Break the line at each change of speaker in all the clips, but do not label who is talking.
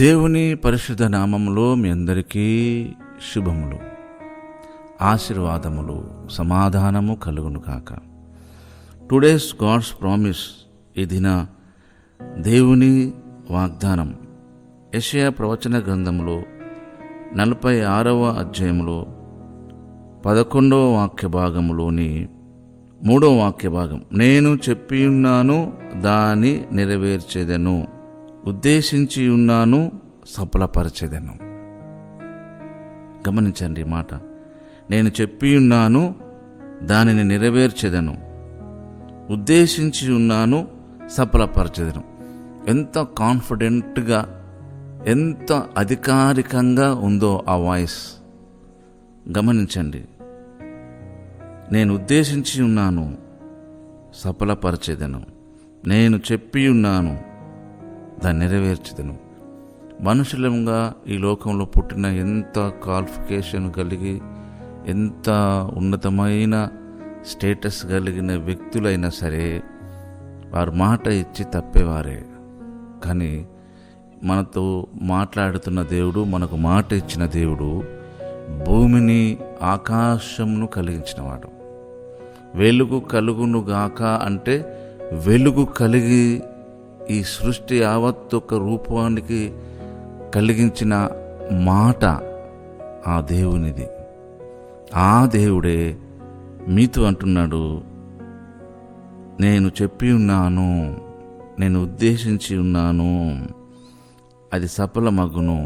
దేవుని పరిశుద్ధ నామములో మీ అందరికీ శుభములు, ఆశీర్వాదములు, సమాధానము కలుగును కాక. Today's God's promise. ఈ దిన దేవుని వాగ్దానం యెషయా ప్రవచన గ్రంథములో 46వ అధ్యాయములో 11వ వాక్య భాగములోని 3వ వాక్య భాగం, నేను చెప్పియున్నాను దాని నెరవేర్చెదను, ఉద్దేశించి ఉన్నాను సఫలపరచెదను. గమనించండి మాట, నేను చెప్పి ఉన్నాను దానిని నెరవేర్చెదను, ఉద్దేశించి ఉన్నాను సఫలపరచెదను. ఎంత కాన్ఫిడెంట్గా, ఎంత అధికారికంగా ఉందో ఆ వాయిస్. గమనించండి, నేను ఉద్దేశించి ఉన్నాను సఫలపరచెదను, నేను చెప్పి ఉన్నాను దాన్ని నెరవేర్చెదను. మనుషులంగా ఈ లోకంలో పుట్టిన ఎంత క్వాలిఫికేషన్ కలిగి, ఎంత ఉన్నతమైన స్టేటస్ కలిగిన వ్యక్తులైనా సరే వారు మాట ఇచ్చి తప్పేవారే. కానీ మనతో మాట్లాడుతున్న దేవుడు, మనకు మాట ఇచ్చిన దేవుడు భూమిని ఆకాశమును కలిగించినవాడు. వెలుగు కలుగునుగాక అంటే వెలుగు కలిగి ఈ సృష్టి యావత్తు ఒక రూపానికి కలిగించిన మాట ఆ దేవునిది. ఆ దేవుడే మీతో అంటున్నాడు, నేను చెప్పి ఉన్నాను, నేను ఉద్దేశించి ఉన్నాను, అది సఫలమగును.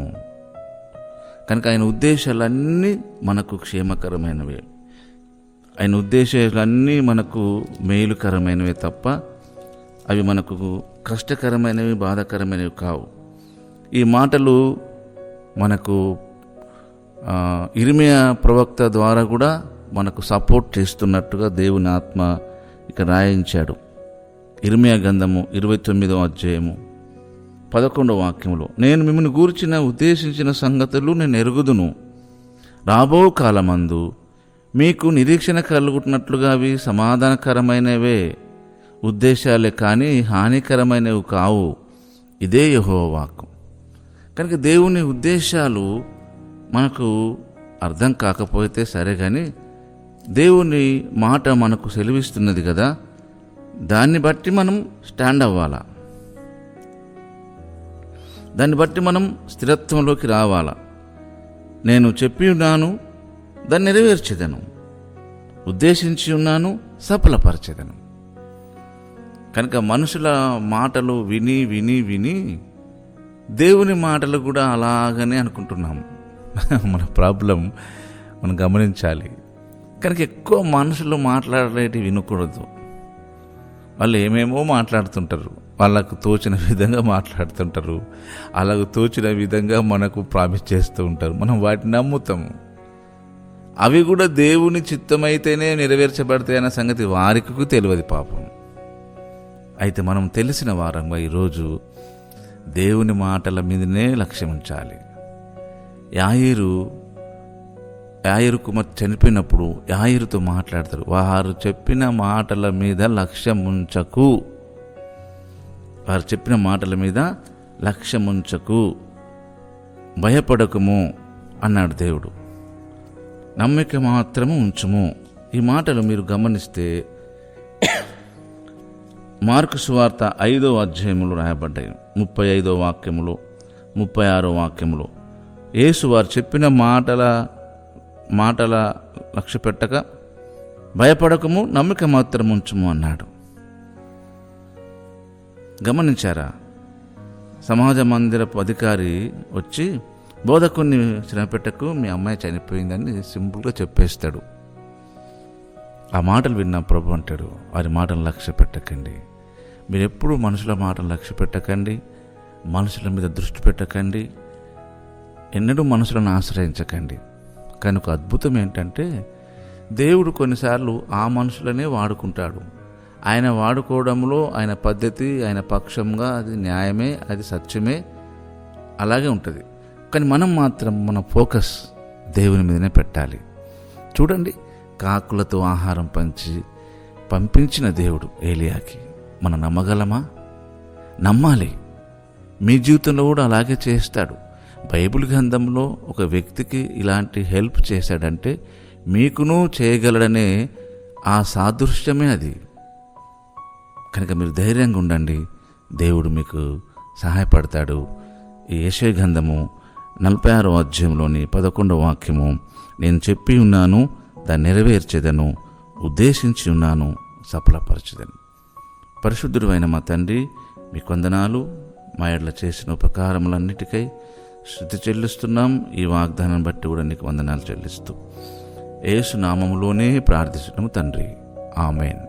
కనుక ఆయన ఉద్దేశాలన్నీ మనకు క్షేమకరమైనవే, ఆయన ఉద్దేశాలన్నీ మనకు మేలుకరమైనవే తప్ప అవి మనకు కష్టకరమైనవి, బాధాకరమైనవి కావు. ఈ మాటలు మనకు ఇర్మియా ప్రవక్త ద్వారా కూడా మనకు సపోర్ట్ చేస్తున్నట్టుగా దేవుని ఆత్మ ఇక రాయించాడు. ఇర్మియా గ్రంథము 29వ అధ్యాయము 11వ వాక్యములో, నేను మిమ్మల్ని గూర్చిన ఉద్దేశించిన సంగతులు నేను ఎరుగుదును, రాబో కాలమందు మీకు నిరీక్షణ కలుగుతున్నట్లుగా అవి సమాధానకరమైనవే, ఉద్దేశాలే కానీ హానికరమైనవి కావు. ఇదే యెహోవా వాక్కు. కనుక దేవుని ఉద్దేశాలు మనకు అర్థం కాకపోతే సరే, కానీ దేవుని మాట మనకు సెలవిస్తున్నది కదా, దాన్ని బట్టి మనం స్టాండ్ అవ్వాలా, దాన్ని బట్టి మనం స్థిరత్వంలోకి రావాలా. నేను చెప్పి ఉన్నాను దాన్ని నెరవేర్చెదను, ఉద్దేశించి ఉన్నాను సఫలపరచెదను. కనుక మనుషుల మాటలు విని విని విని దేవుని మాటలు కూడా అలాగనే అనుకుంటున్నాము. మన ప్రాబ్లం మనం గమనించాలి. కనుక ఎక్కువ మనుషులు మాట్లాడేటి వినకూడదు. వాళ్ళు ఏమేమో మాట్లాడుతుంటారు, వాళ్ళకు తోచిన విధంగా మాట్లాడుతుంటారు, అలాగ తోచిన విధంగా మనకు ప్రామిస్ చేస్తూ ఉంటారు. మనం వాటిని నమ్ముతాము. అవి కూడా దేవుని చిత్తమైతేనే నెరవేర్చబడతాయి అన్న సంగతి వారికి తెలియదు పాపం. అయితే మనం తెలిసిన వారంగా ఈరోజు దేవుని మాటల మీదనే లక్ష్యం ఉంచాలి. యాయిరు కుమార్ చనిపోయినప్పుడు యాయిరుతో మాట్లాడతారు, వారు చెప్పిన మాటల మీద లక్ష్యం ఉంచకు, వారు చెప్పిన మాటల మీద లక్ష్యం ఉంచకు, భయపడకము అన్నాడు దేవుడు, నమ్మిక మాత్రము ఉంచుము. ఈ మాటలు మీరు గమనిస్తే మార్కు సువార్త 5వ అధ్యాయములో రాయబడ్డాయి. 35వ వాక్యములో 36వ వాక్యములో యేసు వారు చెప్పిన మాటల లక్ష్య పెట్టక భయపడకము, నమ్మిక మాత్రం ఉంచుము అన్నాడు. గమనించారా? సమాజ మందిరపు అధికారి వచ్చి బోధకుని శ్రమపెట్టకు, మీ అమ్మాయి చనిపోయిందని సింపుల్గా చెప్పేస్తాడు. ఆ మాటలు విన్న ప్రభు అంటాడు, వారి మాటలు లక్ష్య పెట్టకండి. మీరు ఎప్పుడు మనుషుల మాటలు లక్ష్య పెట్టకండి, మనుషుల మీద దృష్టి పెట్టకండి, ఎన్నడూ మనుషులను ఆశ్రయించకండి. కనుక అద్భుతం ఏంటంటే, దేవుడు కొన్నిసార్లు ఆ మనుషులనే వాడుకుంటాడు. ఆయన వాడుకోవడంలో ఆయన పద్ధతి, ఆయన పక్షంగా అది న్యాయమే, అది సత్యమే, అలాగే ఉంటుంది. కానీ మనం మాత్రం మన ఫోకస్ దేవుని మీదనే పెట్టాలి. చూడండి, కాకులతో ఆహారం పంపించిన దేవుడు ఏలియాకి మనం నమ్మగలమా? నమ్మాలి. మీ జీవితంలో కూడా అలాగే చేస్తాడు. బైబిల్ గ్రంథంలో ఒక వ్యక్తికి ఇలాంటి హెల్ప్ చేశాడంటే మీకును చేయగలడనే ఆ సాదృశ్యమే అది. కనుక మీరు ధైర్యంగా ఉండండి, దేవుడు మీకు సహాయపడతాడు. ఈ యెషయా గ్రంథము 46వ అధ్యాయంలోని 11వ వాక్యము, నేను చెప్పి ఉన్నాను, దాన్ని నెరవేర్చేదను, ఉద్దేశించి ఉన్నాను, సఫలపరచెదను. పరిశుద్ధుడు అయిన మా తండ్రి, మీకు వందనాలు. మా ఎడల చేసిన ఉపకారములన్నిటికై స్తుతి చెల్లిస్తున్నాం. ఈ వాగ్దానం బట్టి కూడా నీకు వందనాలు చెల్లిస్తూ యేసు నామములోనే ప్రార్థిస్తున్నాము తండ్రి. ఆమేన్.